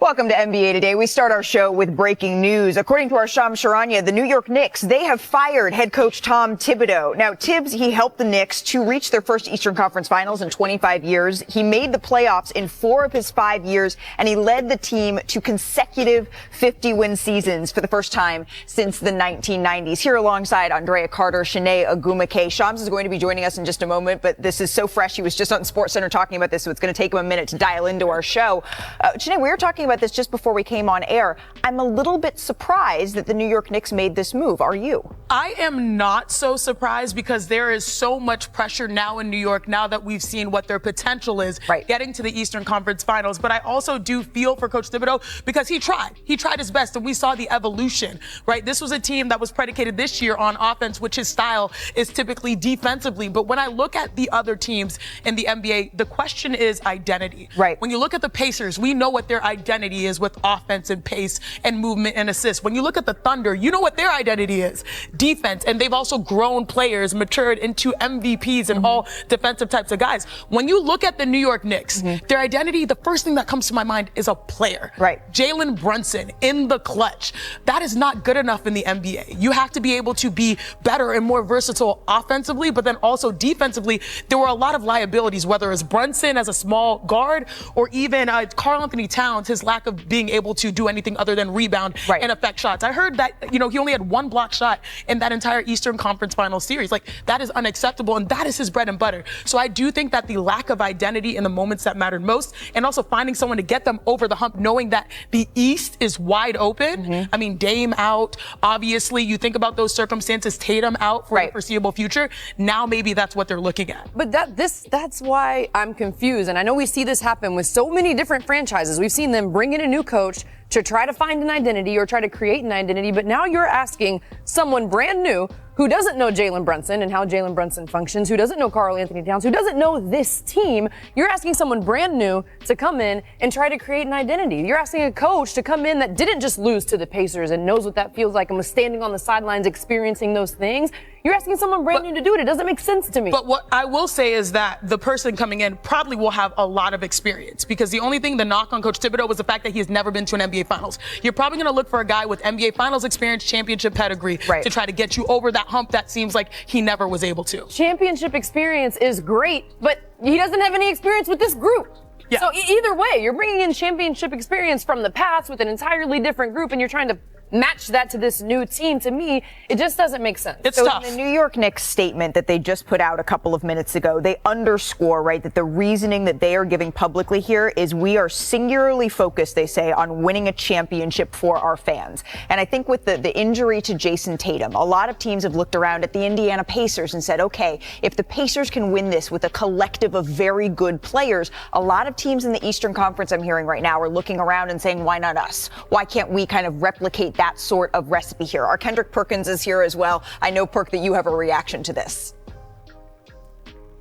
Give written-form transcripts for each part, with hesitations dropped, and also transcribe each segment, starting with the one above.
Welcome to NBA Today. We start our show with breaking news. According to our Shams Charania, the New York Knicks, they have fired head coach Tom Thibodeau. Now, Tibbs, he helped the Knicks to reach their first Eastern Conference Finals in 25 years. He made the playoffs in 4 of his 5 years, and he led the team to consecutive 50-win seasons for the first time since the 1990s. Here alongside Andrea Carter, Shanae Ogumake. Shams is going to be joining us in just a moment, but this is so fresh. He was just on SportsCenter talking about this, so it's going to take him a minute to dial into our show. Shanae, we were talking about this just before we came on air. I'm a little bit surprised that the New York Knicks made this move. Are you? I am not so surprised because there is so much pressure now in New York now that we've seen what their potential is getting to the Eastern Conference Finals. But I also do feel for Coach Thibodeau because he tried his best, and we saw the evolution, right? This was a team that was predicated this year on offense, which his style is typically defensively. But when I look at the other teams in the NBA, the question is identity. Right. When you look at the Pacers, we know what their identity is with offense and pace and movement and assists. When you look at the Thunder, you know what their identity is, defense. And they've also grown players, matured into MVPs and all defensive types of guys. When you look at the New York Knicks, their identity, the first thing that comes to my mind is a player. Right. Jalen Brunson in the clutch. That is not good enough in the NBA. You have to be able to be better and more versatile offensively, but then also defensively. There were a lot of liabilities, whether it's Brunson as a small guard or even Karl Anthony Towns, his lack of being able to do anything other than rebound and affect shots. I heard that, he only had 1 block shot in that entire Eastern Conference Finals series. Like, that is unacceptable, and that is his bread and butter. So I do think that the lack of identity in the moments that mattered most, and also finding someone to get them over the hump, knowing that the East is wide open. I mean, Dame out, obviously. You think about those circumstances, Tatum out for the foreseeable future. Now maybe that's what they're looking at. But that's why I'm confused. And I know we see this happen with so many different franchises. We've seen them bring in a new coach to try to find an identity or try to create an identity. But now you're asking someone brand new who doesn't know Jalen Brunson and how Jalen Brunson functions, who doesn't know Karl Anthony Towns, who doesn't know this team. You're asking someone brand new to come in and try to create an identity. You're asking a coach to come in that didn't just lose to the Pacers and knows what that feels like and was standing on the sidelines experiencing those things. You're asking someone brand new to do it. It doesn't make sense to me. But what I will say is that the person coming in probably will have a lot of experience, because the only thing the knock on Coach Thibodeau was the fact that he has never been to an NBA Finals. You're probably going to look for a guy with NBA Finals experience, championship pedigree to try to get you over that hump that seems like he never was able to. Championship experience is great, but he doesn't have any experience with this group. Yeah. So either way, you're bringing in championship experience from the past with an entirely different group, and you're trying to match that to this new team. To me, it just doesn't make sense. It's so tough. In the New York Knicks statement that they just put out a couple of minutes ago, they underscore, that the reasoning that they are giving publicly here is we are singularly focused, they say, on winning a championship for our fans. And I think with the injury to Jason Tatum, a lot of teams have looked around at the Indiana Pacers and said, okay, if the Pacers can win this with a collective of very good players, a lot of teams in the Eastern Conference I'm hearing right now are looking around and saying, why not us? Why can't we kind of replicate that sort of recipe here? Our Kendrick Perkins is here as well. I know, Perk, that you have a reaction to this.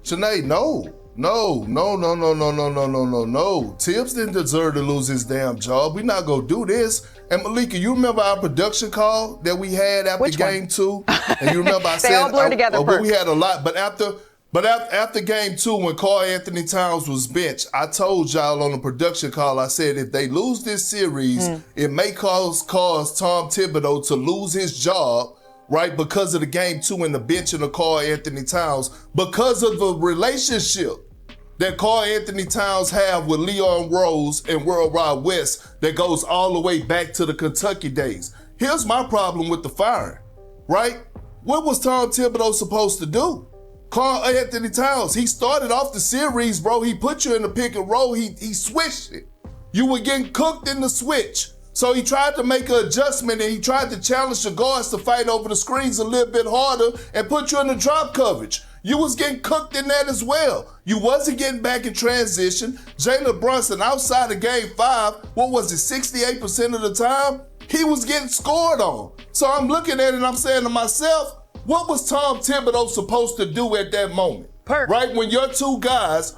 Shanae, no. Tibbs didn't deserve to lose his damn job. We're not going to do this. And Malika, you remember our production call that we had after game 2? And you remember I they said, all blur together, Perk. We had a lot, but after game 2, when Karl Anthony Towns was benched, I told y'all on the production call, I said, if they lose this series, it may cause Tom Thibodeau to lose his job, because of the game 2 and the benching of Karl Anthony Towns, because of the relationship that Karl Anthony Towns have with Leon Rose and Worldwide West that goes all the way back to the Kentucky days. Here's my problem with the firing, What was Tom Thibodeau supposed to do? Karl Anthony Towns, he started off the series, bro. He put you in the pick and roll. He switched it. You were getting cooked in the switch. So he tried to make an adjustment, and he tried to challenge the guards to fight over the screens a little bit harder and put you in the drop coverage. You was getting cooked in that as well. You wasn't getting back in transition. Jalen Brunson, outside of game 5, 68% of the time, he was getting scored on. So I'm looking at it and I'm saying to myself, what was Tom Thibodeau supposed to do at that moment? When your two guys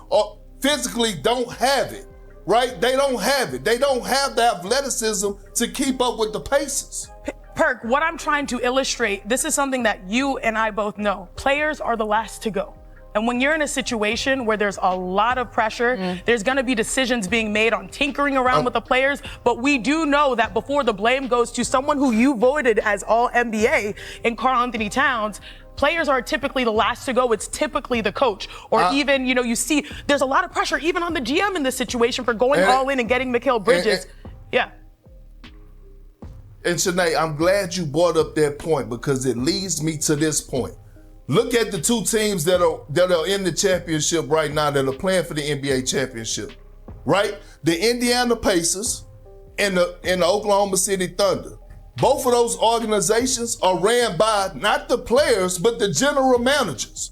physically don't have it, They don't have it. They don't have the athleticism to keep up with the Pacers. Perk, what I'm trying to illustrate, this is something that you and I both know. Players are the last to go. And when you're in a situation where there's a lot of pressure, there's going to be decisions being made on tinkering around with the players. But we do know that before the blame goes to someone who you voted as all NBA in Karl Anthony Towns, players are typically the last to go. It's typically the coach. Or even, you see there's a lot of pressure even on the GM in this situation for going all in and getting Mikal Bridges. And Shanae, I'm glad you brought up that point because it leads me to this point. Look at the two teams that are in the championship right now that are playing for the NBA championship, right? The Indiana Pacers and the Oklahoma City Thunder. Both of those organizations are ran by not the players, but the general managers.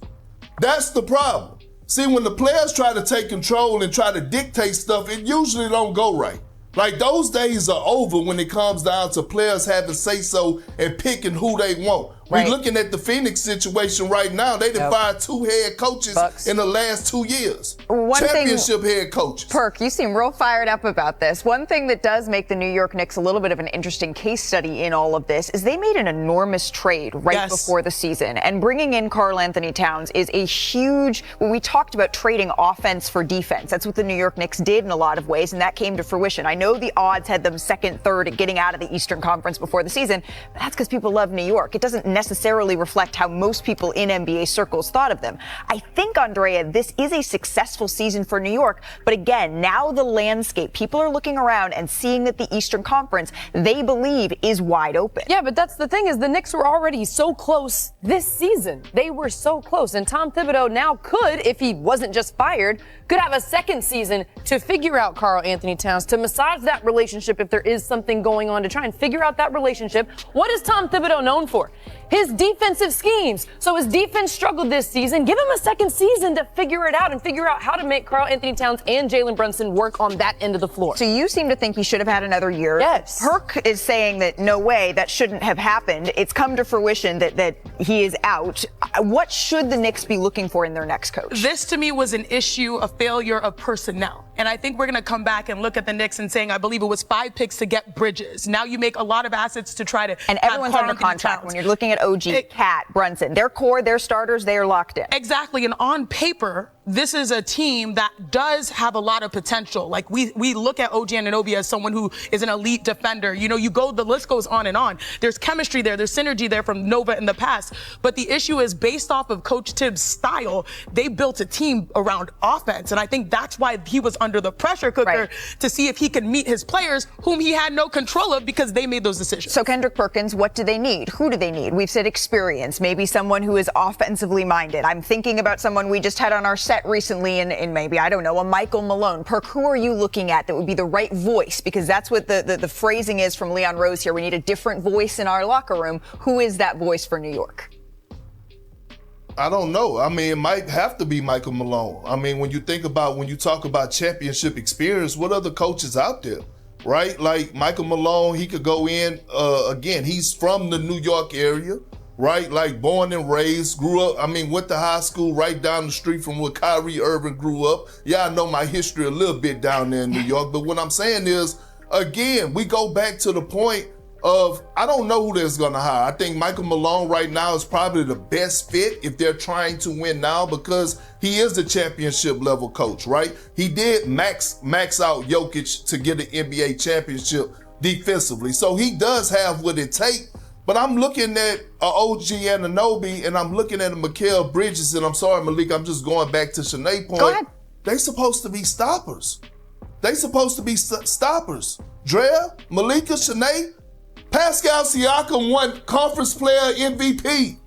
That's the problem. See, when the players try to take control and try to dictate stuff, it usually don't go right. Like, those days are over when it comes down to players having say-so and picking who they want. Right. We're looking at the Phoenix situation right now. They fired 2 head coaches in the last 2 years. Championship head coaches. Perk, you seem real fired up about this. One thing that does make the New York Knicks a little bit of an interesting case study in all of this is they made an enormous trade right before the season. And bringing in Karl Anthony Towns is a huge, when we talked about trading offense for defense, that's what the New York Knicks did in a lot of ways, and that came to fruition. I know the odds had them second, third at getting out of the Eastern Conference before the season, but that's because people love New York. It doesn't necessarily reflect how most people in NBA circles thought of them. I think, Andrea, this is a successful season for New York, but again, now the landscape, people are looking around and seeing that the Eastern Conference, they believe, is wide open. Yeah, but that's the thing is the Knicks were already so close this season. They were so close, and Tom Thibodeau now could, if he wasn't just fired, could have a second season to figure out Karl Anthony Towns, to massage that relationship if there is something going on, to try and figure out that relationship. What is Tom Thibodeau known for? His defensive schemes. So his defense struggled this season. Give him a second season to figure it out and figure out how to make Karl Anthony Towns and Jalen Brunson work on that end of the floor. So you seem to think he should have had another year. Yes. Perk is saying that no way, that shouldn't have happened. It's come to fruition that he is out. What should the Knicks be looking for in their next coach? This to me was an issue, a failure of personnel. And I think we're going to come back and look at the Knicks and saying, I believe it was 5 picks to get Bridges. Now you make a lot of assets to try to and everyone's under contract. When you're looking at OG, Cat, Brunson, their core, their starters, they are locked in. Exactly. And on paper, this is a team that does have a lot of potential. Like we look at OG Anunoby as someone who is an elite defender. The list goes on and on. There's chemistry there. There's synergy there from Nova in the past. But the issue is based off of Coach Tibbs' style, they built a team around offense. And I think that's why he was under the pressure cooker to see if he could meet his players whom he had no control of because they made those decisions. So Kendrick Perkins, what do they need? Who do they need? We've said experience, maybe someone who is offensively minded. I'm thinking about someone we just had on our set recently in maybe, I don't know, a Michael Malone. Perk, who are you looking at that would be the right voice? Because that's what the phrasing is from Leon Rose here. We need a different voice in our locker room. Who is that voice for New York? I don't know. I mean, it might have to be Michael Malone. I mean, when you talk about championship experience, what other coaches out there, right? Like Michael Malone, he could go in, again, he's from the New York area, right? Like born and raised, went to high school right down the street from where Kyrie Irving grew up. Yeah, I know my history a little bit down there in New York, but what I'm saying is, again, we go back to the point of, I don't know who they're going to hire. I think Michael Malone right now is probably the best fit if they're trying to win now because he is a championship level coach, right? He did max out Jokic to get an NBA championship defensively. So he does have what it takes. But I'm looking at OG Anunoby and I'm looking at a Mikal Bridges, and I'm sorry, Malik, I'm just going back to Shanae's point. Go ahead. They supposed to be stoppers. Drea, Malika, Shanae, Pascal Siakam won Conference Player MVP.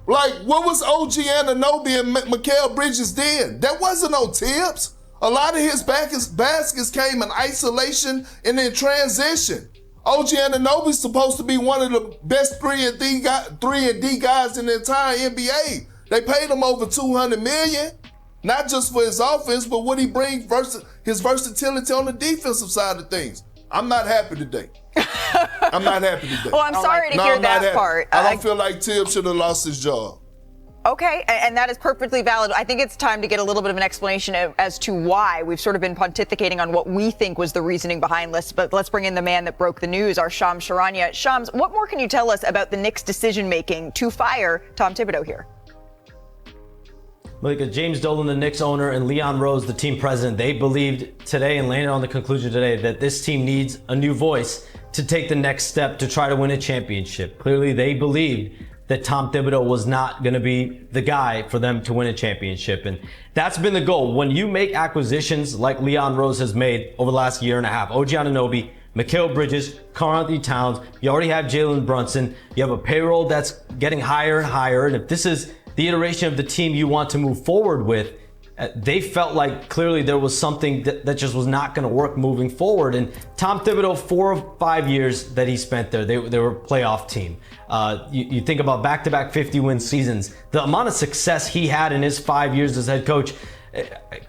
Like, what was OG Anunoby and Mikal Bridges then? That wasn't on Tibbs. A lot of his baskets came in isolation and in transition. OG Anunoby's supposed to be one of the best 3-and-D guys in the entire NBA. They paid him over $200 million, not just for his offense, but what he brings his versatility on the defensive side of things. I'm not happy today. Well, I'm sorry to hear that part. I don't feel like Tibbs should have lost his job. Okay, and that is perfectly valid. I think it's time to get a little bit of an explanation as to why. We've sort of been pontificating on what we think was the reasoning behind this, but let's bring in the man that broke the news, our Shams Charania. Shams, what more can you tell us about the Knicks' decision-making to fire Tom Thibodeau here? Like James Dolan, the Knicks owner, and Leon Rose, the team president, they believed today and landed on the conclusion today that this team needs a new voice to take the next step to try to win a championship. Clearly, they believed that Tom Thibodeau was not going to be the guy for them to win a championship. And that's been the goal. When you make acquisitions like Leon Rose has made over the last year and a half, OG Anunoby, Mikal Bridges, Karl-Anthony Towns, you already have Jalen Brunson, you have a payroll that's getting higher and higher. And if this is the iteration of the team you want to move forward with, they felt like clearly there was something that just was not going to work moving forward. And Tom Thibodeau, 4 of 5 years that he spent there, they were a playoff team. You think about back-to-back 50-win seasons, the amount of success he had in his 5 years as head coach.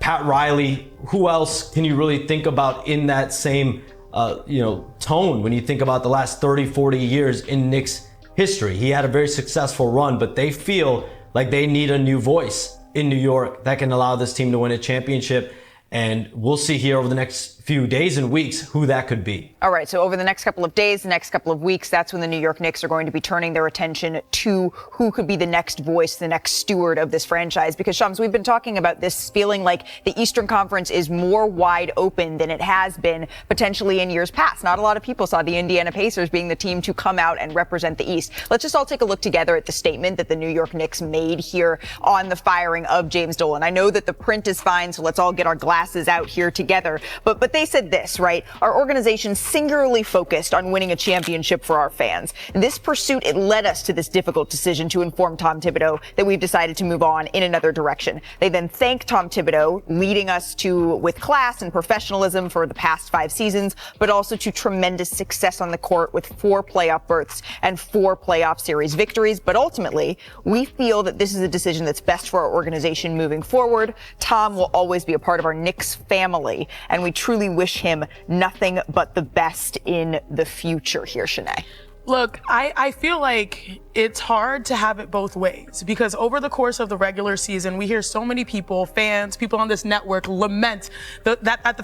Pat Riley, who else can you really think about in that same tone when you think about the last 30, 40 years in Knicks history? He had a very successful run, but they feel like they need a new voice in New York that can allow this team to win a championship. And we'll see here over the next few days and weeks who that could be. All right, so over the next couple of days, the next couple of weeks, that's when the New York Knicks are going to be turning their attention to who could be the next voice, the next steward of this franchise. Because, Shams, we've been talking about this feeling like the Eastern Conference is more wide open than it has been potentially in years past. Not a lot of people saw the Indiana Pacers being the team to come out and represent the East. Let's just all take a look together at the statement that the New York Knicks made here on the firing of James Dolan. I know that the print is fine, so let's all get our glasses out here together. But they said this, right? Our organization singularly focused on winning a championship for our fans. This pursuit, it led us to this difficult decision to inform Tom Thibodeau that we've decided to move on in another direction. They then thanked Tom Thibodeau, leading us with class and professionalism for the past 5 seasons, but also to tremendous success on the court with 4 playoff berths and 4 playoff series victories. But ultimately, we feel that this is a decision that's best for our organization moving forward. Tom will always be a part of our Knicks family, and we truly wish him nothing but the best in the future here, Shanae. Look, I feel like it's hard to have it both ways because over the course of the regular season, we hear so many people, fans, people on this network lament the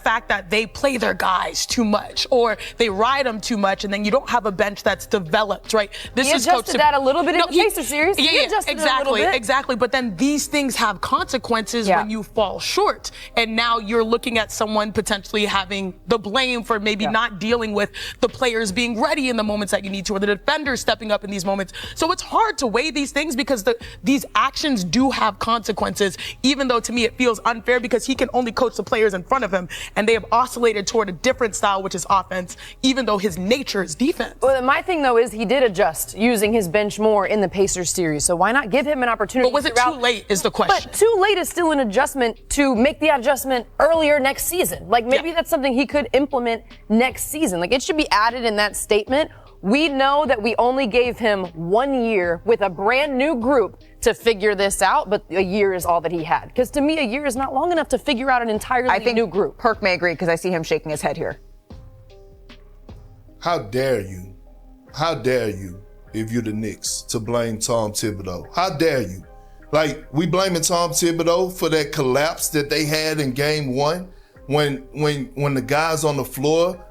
fact that they play their guys too much or they ride them too much, and then you don't have a bench that's developed, right? He adjusted that a little bit in the Pacers series. Yeah, exactly. But then these things have consequences when you fall short, and now you're looking at someone potentially having the blame for maybe not dealing with the players being ready in the moments that you need to, or the defender stepping up in these moments. So it's hard to weigh these things because these actions do have consequences, even though to me it feels unfair because he can only coach the players in front of him, and they have oscillated toward a different style, which is offense, even though his nature is defense. Well, my thing, though, is he did adjust using his bench more in the Pacers series, so why not give him an opportunity? But was it too late is the question. But too late is still an adjustment to make the adjustment earlier next season. Like, maybe that's something he could implement next season. Like, it should be added in that statement. We know that we only gave him 1 year with a brand new group to figure this out, but a year is all that he had. Because to me, a year is not long enough to figure out an entirely new group. Perk may agree because I see him shaking his head here. How dare you? How dare you, if you're the Knicks, to blame Tom Thibodeau? How dare you? Like, we blaming Tom Thibodeau for that collapse that they had in game 1 when the guys on the floor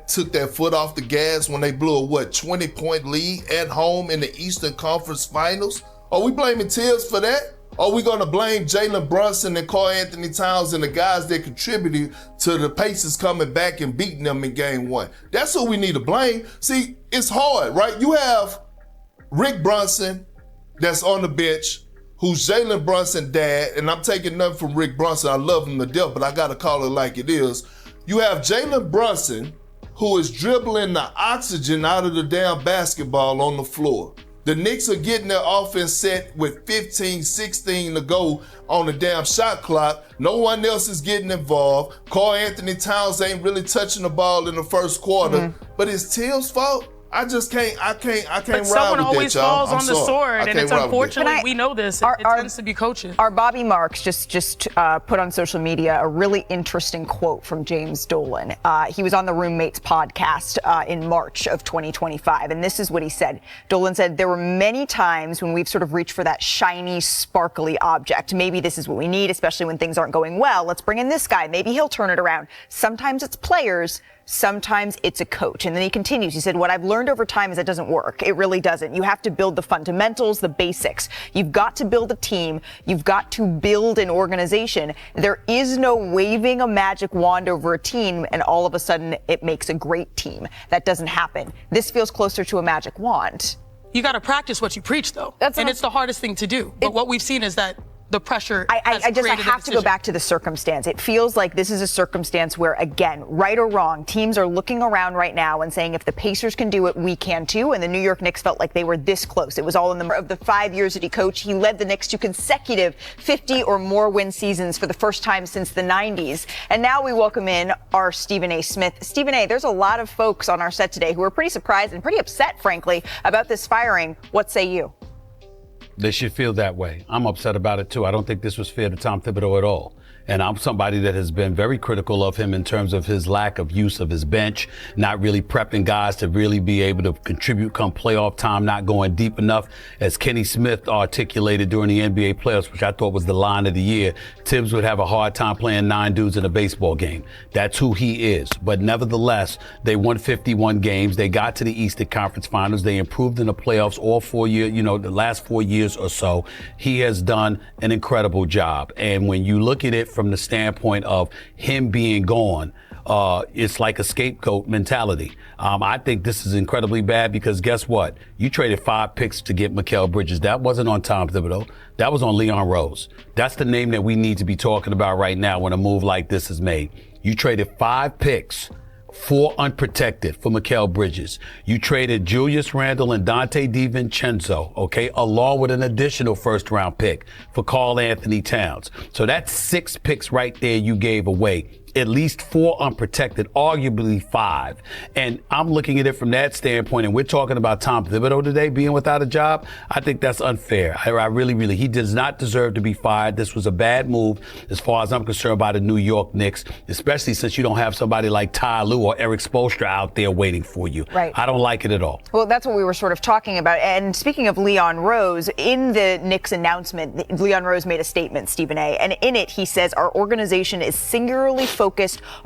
took their foot off the gas when they blew a 20-point lead at home in the Eastern Conference Finals? Are we blaming Tibbs for that? Are we going to blame Jalen Brunson and Karl-Anthony Towns and the guys that contributed to the Pacers coming back and beating them in game 1? That's who we need to blame. See, it's hard, right? You have Rick Brunson that's on the bench, who's Jalen Brunson's dad, and I'm taking nothing from Rick Brunson. I love him to death, but I got to call it like it is. You have Jalen Brunson, who is dribbling the oxygen out of the damn basketball on the floor. The Knicks are getting their offense set with 15, 16 to go on the damn shot clock. No one else is getting involved. Karl-Anthony Towns ain't really touching the ball in the first quarter. But it's Tibbs' fault. I can't ride with that, y'all. Someone always falls on the sword, and it's unfortunately, we know this. It tends to be coaches. Our Bobby Marks just put on social media a really interesting quote from James Dolan. He was on the Roommates podcast in March of 2025, and this is what he said. Dolan said, "There were many times when we've sort of reached for that shiny, sparkly object. Maybe this is what we need, especially when things aren't going well. Let's bring in this guy. Maybe he'll turn it around. Sometimes it's players. sometimes it's a coach. And then he continues. He said, what I've learned over time is it doesn't work. It really doesn't. You have to build the fundamentals, the basics. You've got to build a team. You've got to build an organization. There is no waving a magic wand over a team and all of a sudden it makes a great team. That doesn't happen. This feels closer to a magic wand. You got to practice what you preach, though. And it's the hardest thing to do. But what we've seen is that the pressure I have to go back to the circumstance. It feels like this is a circumstance where, again, right or wrong, teams are looking around right now and saying if the Pacers can do it, we can too. And the New York Knicks felt like they were this close. It was all in the 5 years that he coached. He led the Knicks to consecutive 50 or more win seasons for the first time since the 90s. And now we welcome in our Stephen A. Smith. Stephen A., there's a lot of folks on our set today who are pretty surprised and pretty upset, frankly, about this firing. What say you? They should feel that way. I'm upset about it too. I don't think this was fair to Tom Thibodeau at all. And I'm somebody that has been very critical of him in terms of his lack of use of his bench, not really prepping guys to really be able to contribute come playoff time, not going deep enough. As Kenny Smith articulated during the NBA playoffs, which I thought was the line of the year, Tibbs would have a hard time playing 9 dudes in a baseball game. That's who he is. But nevertheless, they won 51 games. They got to the Eastern Conference Finals. They improved in the playoffs all 4 years, the last 4 years or so. He has done an incredible job. And when you look at it from the standpoint of him being gone, it's like a scapegoat mentality. I think this is incredibly bad because guess what? You traded 5 picks to get Mikal Bridges. That wasn't on Tom Thibodeau. That was on Leon Rose. That's the name that we need to be talking about right now when a move like this is made. You traded 5 picks, 4 unprotected for Mikal Bridges. You traded Julius Randle and Dante DiVincenzo, okay, along with an additional first-round pick for Karl Anthony Towns. So that's 6 picks right there you gave away. At least 4 unprotected, arguably 5. And I'm looking at it from that standpoint, and we're talking about Tom Thibodeau today being without a job. I think that's unfair. I really, he does not deserve to be fired. This was a bad move as far as I'm concerned by the New York Knicks, especially since you don't have somebody like Ty Lue or Eric Spoelstra out there waiting for you. Right. I don't like it at all. Well, that's what we were sort of talking about. And speaking of Leon Rose, in the Knicks announcement, Leon Rose made a statement, Stephen A., and in it he says, our organization is singularly focused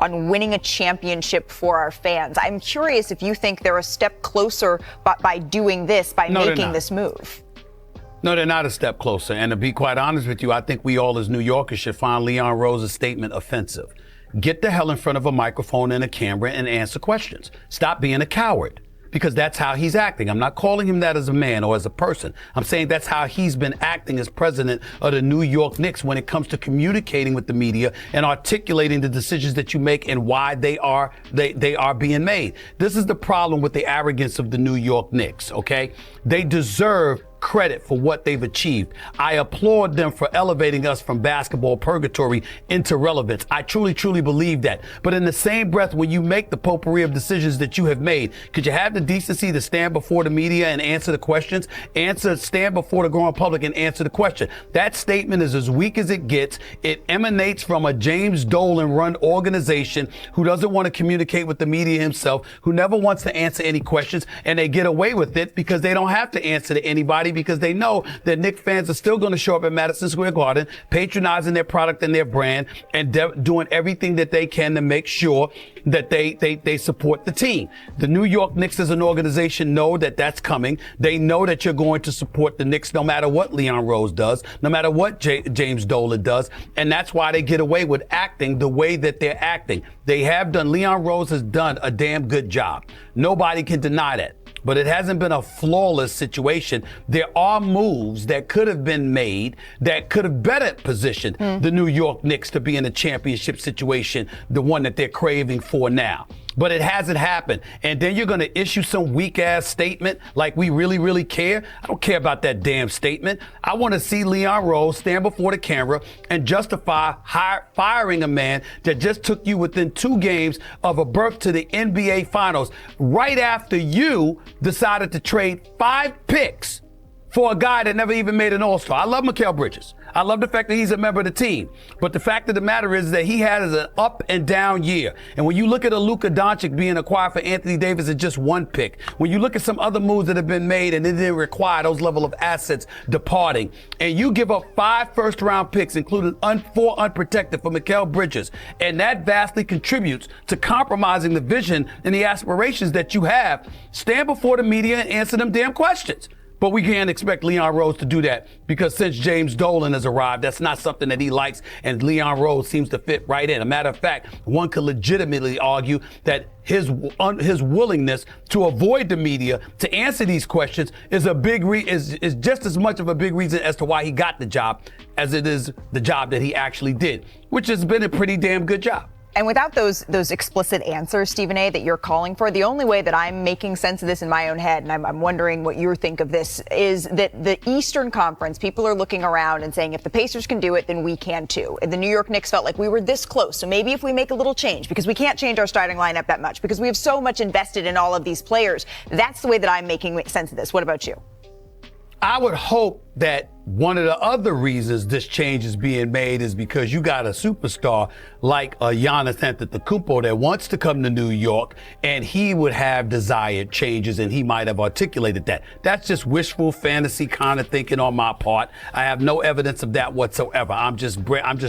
on winning a championship for our fans. I'm curious if you think they're a step closer by doing this, by making this move. No, they're not a step closer. And to be quite honest with you, I think we all as New Yorkers should find Leon Rose's statement offensive. Get the hell in front of a microphone and a camera and answer questions. Stop being a coward. Because that's how he's acting. I'm not calling him that as a man or as a person. I'm saying that's how he's been acting as president of the New York Knicks when it comes to communicating with the media and articulating the decisions that you make and why they are being made. This is the problem with the arrogance of the New York Knicks, okay? They deserve credit for what they've achieved. I applaud them for elevating us from basketball purgatory into relevance. I truly believe that. But in the same breath, when you make the potpourri of decisions that you have made, could you have the decency to stand before the media and answer the questions? Stand before the growing public and answer the question. That statement is as weak as it gets. It emanates from a James Dolan-run organization who doesn't want to communicate with the media himself, who never wants to answer any questions, and they get away with it because they don't have to answer to anybody because they know that Knicks fans are still going to show up at Madison Square Garden, patronizing their product and their brand and doing everything that they can to make sure that they support the team. The New York Knicks as an organization know that that's coming. They know that you're going to support the Knicks no matter what Leon Rose does, no matter what James Dolan does. And that's why they get away with acting the way that they're acting. Leon Rose has done a damn good job. Nobody can deny that. But it hasn't been a flawless situation. There are moves that could have been made that could have better positioned the New York Knicks to be in a championship situation, the one that they're craving for now. But it hasn't happened. And then you're going to issue some weak-ass statement like we really care. I don't care about that damn statement. I want to see Leon Rose stand before the camera and justify firing a man that just took you within 2 games of a berth to the NBA Finals right after you decided to trade 5 picks for a guy that never even made an All-Star. I love Mikal Bridges. I love the fact that he's a member of the team. But the fact of the matter is that he has an up and down year. And when you look at a Luka Doncic being acquired for Anthony Davis at just one pick, when you look at some other moves that have been made and it didn't require those level of assets departing, and you give up 5 first-round picks, including 4 unprotected for Mikal Bridges, and that vastly contributes to compromising the vision and the aspirations that you have, stand before the media and answer them damn questions. But we can't expect Leon Rose to do that because since James Dolan has arrived, that's not something that he likes, and Leon Rose seems to fit right in. A matter of fact, one could legitimately argue that his willingness to avoid the media to answer these questions is is just as much of a big reason as to why he got the job as it is the job that he actually did, which has been a pretty damn good job. And without those explicit answers, Stephen A., that you're calling for, the only way that I'm making sense of this in my own head, and I'm wondering what you think of this, is that the Eastern Conference, people are looking around and saying, if the Pacers can do it, then we can too. And the New York Knicks felt like we were this close. So maybe if we make a little change, because we can't change our starting lineup that much, because we have so much invested in all of these players. That's the way that I'm making sense of this. What about you? I would hope that one of the other reasons this change is being made is because you got a superstar like Giannis Antetokounmpo that wants to come to New York, and he would have desired changes, and he might have articulated that. That's just wishful fantasy kind of thinking on my part. I have no evidence of that whatsoever. I'm just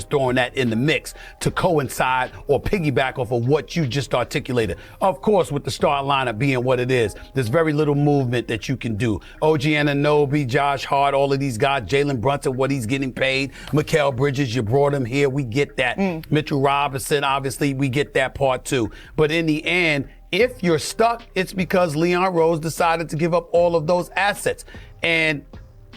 throwing that in the mix to coincide or piggyback off of what you just articulated. Of course, with the start lineup being what it is, there's very little movement that you can do. OG Anunoby, Josh Hart, all of these guys, Jalen Brunson, what he's getting paid, Mikal Bridges, you brought him here, we get that. Mitchell Robinson, obviously, we get that part too. But in the end, if you're stuck, it's because Leon Rose decided to give up all of those assets. And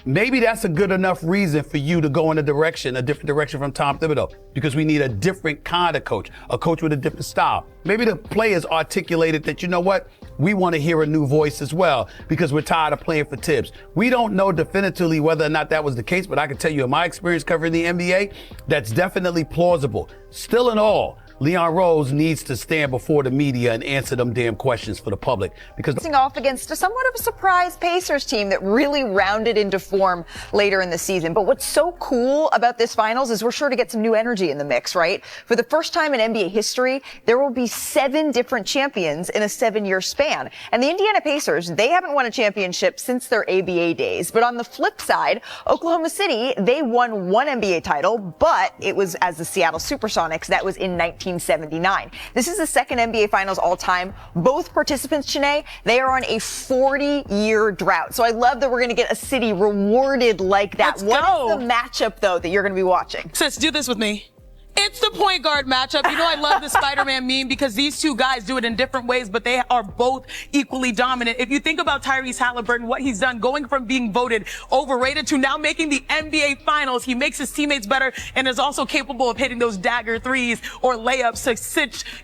maybe that's a good enough reason for you to go in a different direction from Tom Thibodeau, because we need a different kind of coach, a coach with a different style. Maybe the players articulated that, you know what, we want to hear a new voice as well because we're tired of playing for Tibbs. We don't know definitively whether or not that was the case, but I can tell you in my experience covering the NBA, that's definitely plausible. Still in all, Leon Rose needs to stand before the media and answer them damn questions for the public, because off against a somewhat of a surprise Pacers team that really rounded into form later in the season. But what's so cool about this finals is we're sure to get some new energy in the mix, right? For the first time in NBA history, there will be 7 different champions in a 7-year span. And the Indiana Pacers, they haven't won a championship since their ABA days. But on the flip side, Oklahoma City, they won 1 NBA title, but it was as the Seattle Supersonics. That was in 1979. This is the second NBA Finals all time. Both participants, Shanae, they are on a 40-year drought. So I love that we're going to get a city rewarded like that. Let's What go. is the matchup, though, that you're going to be watching? Sis, do this with me. It's the point guard matchup. You know, I love the Spider-Man meme because these two guys do it in different ways, but they are both equally dominant. If you think about Tyrese Halliburton, what he's done, going from being voted overrated to now making the NBA Finals, he makes his teammates better and is also capable of hitting those dagger threes or layups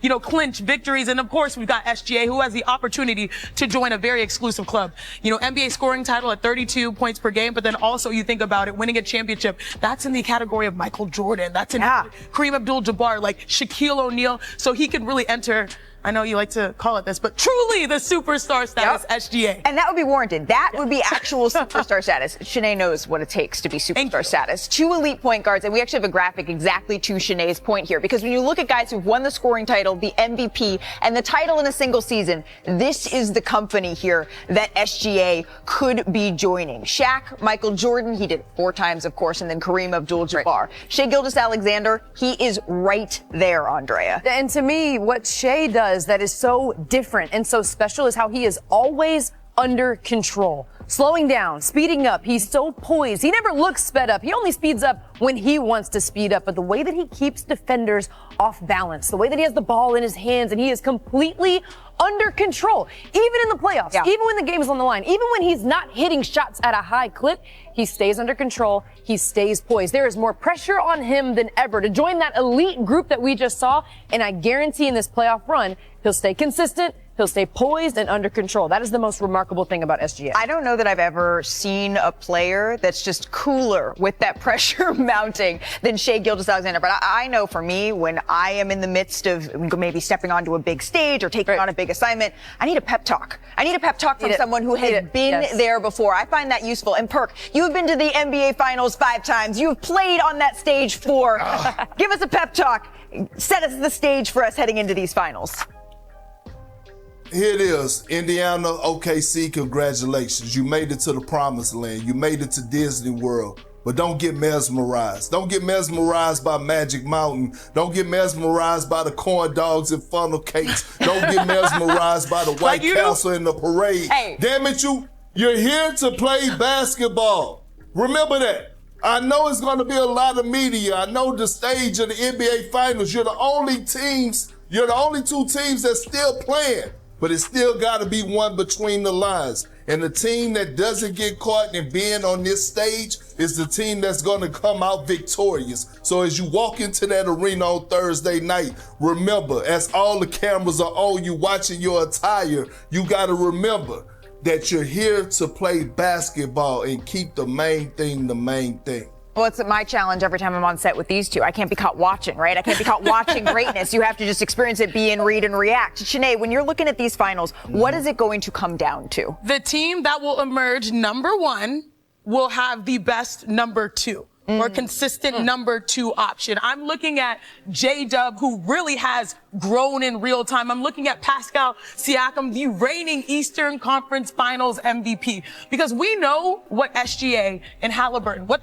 to clinch victories. And of course, we've got SGA, who has the opportunity to join a very exclusive club. You know, NBA scoring title at 32 points per game, but then also you think about it, winning a championship, that's in the category of Michael Jordan. That's in Kareem Abdul-Jabbar, like Shaquille O'Neal. So he could really enter, I know you like to call it this, but truly the superstar status, SGA. And that would be warranted. That would be actual superstar status. Shanae knows what it takes to be superstar status. 2 elite point guards, and we actually have a graphic exactly to Shanae's point here, because when you look at guys who've won the scoring title, the MVP, and the title in a single season, this is the company here that SGA could be joining. Shaq, Michael Jordan, he did it 4 times, of course, and then Kareem Abdul-Jabbar. Shai Gilgeous-Alexander, he is right there, Andrea. And to me, what Shai does that is so different and so special is how he is always under control. Slowing down, speeding up. He's so poised. He never looks sped up. He only speeds up when he wants to speed up. But the way that he keeps defenders off balance, the way that he has the ball in his hands, and he is completely under control, even in the playoffs, even when the game is on the line, even when he's not hitting shots at a high clip, he stays under control. He stays poised. There is more pressure on him than ever to join that elite group that we just saw. And I guarantee in this playoff run, he'll stay consistent. He'll stay poised and under control. That is the most remarkable thing about SGA. I don't know that I've ever seen a player that's just cooler with that pressure mounting than Shai Gilgeous-Alexander. But I know for me, when I am in the midst of maybe stepping onto a big stage or taking on a big assignment, I need a pep talk. I need a pep talk from someone who has been there before. I find that useful. And Perk, you have been to the NBA Finals 5 times. You've played on that stage 4. Give us a pep talk. Set us the stage for us heading into these finals. Here it is, Indiana, OKC, congratulations. You made it to the promised land. You made it to Disney World. But don't get mesmerized. Don't get mesmerized by Magic Mountain. Don't get mesmerized by the corn dogs and funnel cakes. Don't get mesmerized by the White Castle and the parade. Hey. Damn it, you're here to play basketball. Remember that. I know it's going to be a lot of media. I know the stage of the NBA Finals. You're the only 2 teams that's still playing. But it's still got to be one between the lines. And the team that doesn't get caught in being on this stage is the team that's going to come out victorious. So as you walk into that arena on Thursday night, remember, as all the cameras are on you watching your attire, you got to remember that you're here to play basketball and keep the main thing the main thing. Well, it's my challenge every time I'm on set with these two. I can't be caught watching, right? I can't be caught watching greatness. You have to just experience it, be in, read, and react. Shanae, when you're looking at these finals, what is it going to come down to? The team that will emerge number 1 will have the best number 2. Or consistent number 2 option. I'm looking at J-Dub, who really has grown in real time. I'm looking at Pascal Siakam, the reigning Eastern Conference Finals MVP. Because we know what SGA and Halliburton, what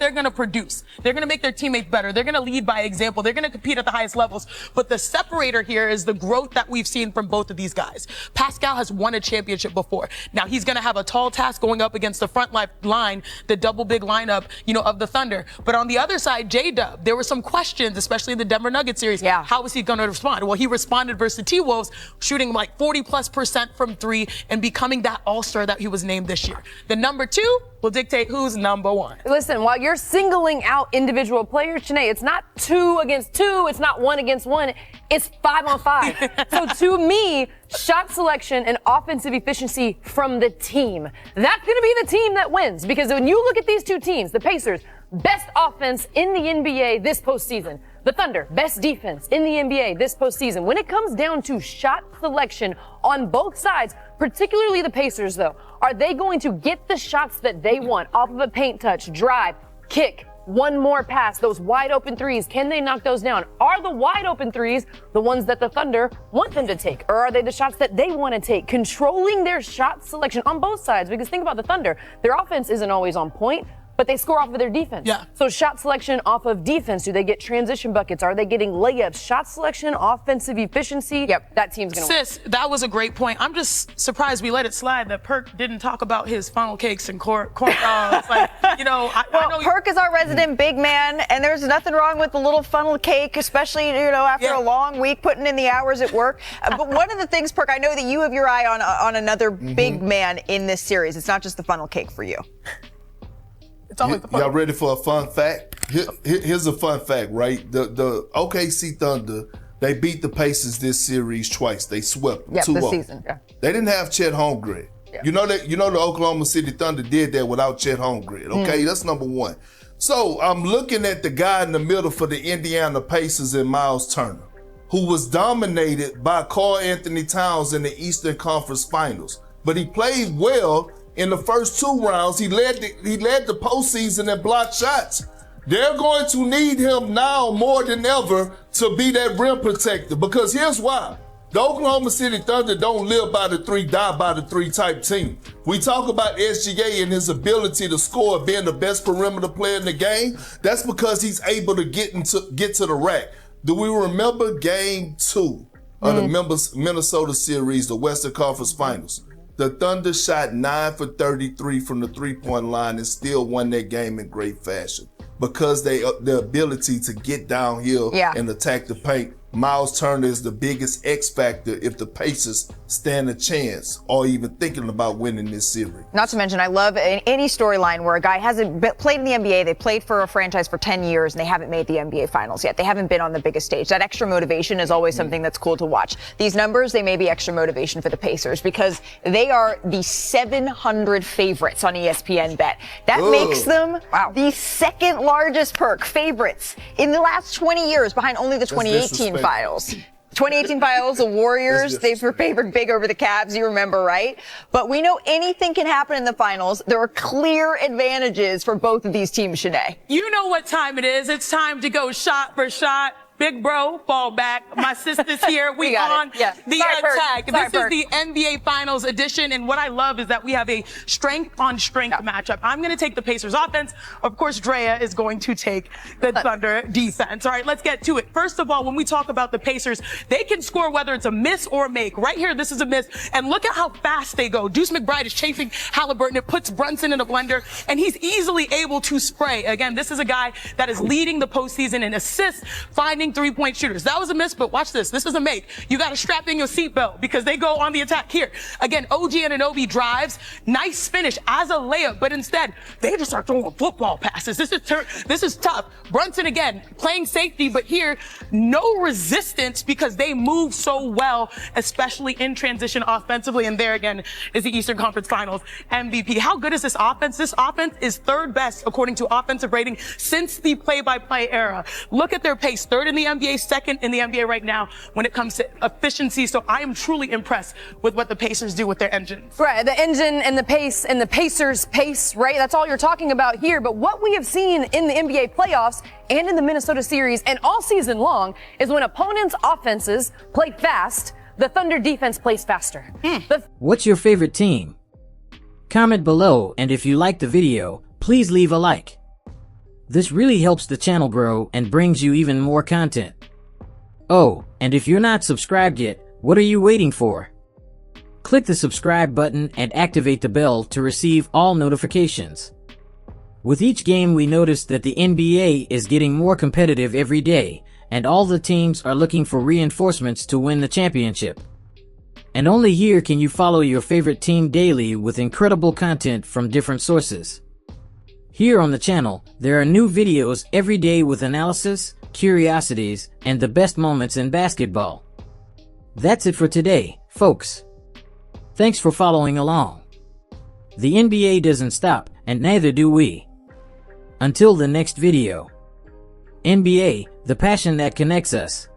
they're going to produce. They're going to make their teammates better. They're going to lead by example. They're going to compete at the highest levels. But the separator here is the growth that we've seen from both of these guys. Pascal has won a championship before. Now he's going to have a tall task going up against the front line, the double big lineup, of the Thunder. But on the other side, J-Dub, there were some questions, especially in the Denver Nuggets series. Yeah. How was he going to respond? Well, he responded versus the T-Wolves, shooting like 40+% from 3 and becoming that all-star that he was named this year. The number 2 will dictate who's number 1. Listen, while you're singling out individual players, Shanae, it's not 2 against 2. It's not 1 against 1. It's 5 on 5. So to me, shot selection and offensive efficiency from the team. That's going to be the team that wins. Because when you look at these 2 teams, the Pacers, best offense in the NBA this postseason. The Thunder, best defense in the NBA this postseason. When it comes down to shot selection on both sides, particularly the Pacers though, are they going to get the shots that they want off of a paint touch, drive, kick, one more pass, those wide open threes? Can they knock those down? Are the wide open threes the ones that the Thunder want them to take? Or are they the shots that they want to take? Controlling their shot selection on both sides. Because think about the Thunder. Their offense isn't always on point, but they score off of their defense. Yeah. So shot selection off of defense. Do they get transition buckets? Are they getting layups? Shot selection, offensive efficiency. Yep. That team's going to win. Sis, that was a great point. I'm just surprised we let it slide that Perk didn't talk about his funnel cakes and corn dogs. I know Perk is our resident big man, and there's nothing wrong with the little funnel cake, especially, after a long week putting in the hours at work. But one of the things, Perk, I know that you have your eye on another big man in this series. It's not just the funnel cake for you. Y'all ready for a fun fact? Here's a fun fact, right? The OKC Thunder, they beat the Pacers this series twice. They swept them 2-0. This season. Yeah. They didn't have Chet Holmgren. Yeah. You know the Oklahoma City Thunder did that without Chet Holmgren. Okay, that's number 1. So I'm looking at the guy in the middle for the Indiana Pacers and Miles Turner, who was dominated by Karl Anthony Towns in the Eastern Conference Finals. But he played well in the first 2 rounds. He led the postseason in blocked shots. They're going to need him now more than ever to be that rim protector, because here's why. The Oklahoma City Thunder don't live by the 3, die by the 3 type team. We talk about SGA and his ability to score, being the best perimeter player in the game. That's because he's able to get to the rack. Do we remember game 2 of the Minnesota series, the Western Conference Finals? The Thunder shot 9 for 33 from the 3-point line and still won that game in great fashion because their ability to get downhill and attack the paint Miles Turner is the biggest X factor if the Pacers stand a chance or even thinking about winning this series. Not to mention, I love any storyline where a guy hasn't played in the NBA, they played for a franchise for 10 years, and they haven't made the NBA Finals yet. They haven't been on the biggest stage. That extra motivation is always something that's cool to watch. These numbers, they may be extra motivation for the Pacers because they are the 700 favorites on ESPN Bet. That makes them the second largest perk favorites in the last 20 years, behind only the 2018 Finals. 2018 Finals, the Warriors, they were favored big over the Cavs, you remember, right? But we know anything can happen in the finals. There are clear advantages for both of these teams, Shanae. You know what time it is. It's time to go shot for shot. Big bro, fall back. My sister's here. We on the attack. This is the NBA Finals edition, and what I love is that we have a strength-on-strength matchup. I'm going to take the Pacers offense. Of course, Drea is going to take the Thunder defense. All right, let's get to it. First of all, when we talk about the Pacers, they can score whether it's a miss or a make. Right here, this is a miss, and look at how fast they go. Deuce McBride is chasing Halliburton. It puts Brunson in a blender, and he's easily able to spray. Again, this is a guy that is leading the postseason in assists, finding three-point shooters. That was a miss, but watch this. This is a make. You got to strap in your seatbelt because they go on the attack here. Again, OG Anunoby drives. Nice finish as a layup, but instead, they just start throwing football passes. This is tough. Brunson, again, playing safety, but here, no resistance because they move so well, especially in transition offensively. And there, again, is the Eastern Conference Finals MVP. How good is this offense? This offense is third best, according to offensive rating, since the play-by-play era. Look at their pace. Third in the NBA, second in the NBA right now when it comes to efficiency. So I am truly impressed with what the Pacers do with their engines. Right, the engine and the pace and the Pacers' pace, right? That's all you're talking about here. But what we have seen in the NBA playoffs and in the Minnesota series and all season long is when opponents' offenses play fast, the Thunder defense plays faster. What's your favorite team? Comment below, and if you liked the video, please leave a like. This really helps the channel grow and brings you even more content. Oh, and if you're not subscribed yet, what are you waiting for? Click the subscribe button and activate the bell to receive all notifications. With each game, we notice that the NBA is getting more competitive every day, and all the teams are looking for reinforcements to win the championship. And only here can you follow your favorite team daily with incredible content from different sources. Here on the channel, there are new videos every day with analysis, curiosities, and the best moments in basketball. That's it for today, folks. Thanks for following along. The NBA doesn't stop, and neither do we. Until the next video. NBA, the passion that connects us.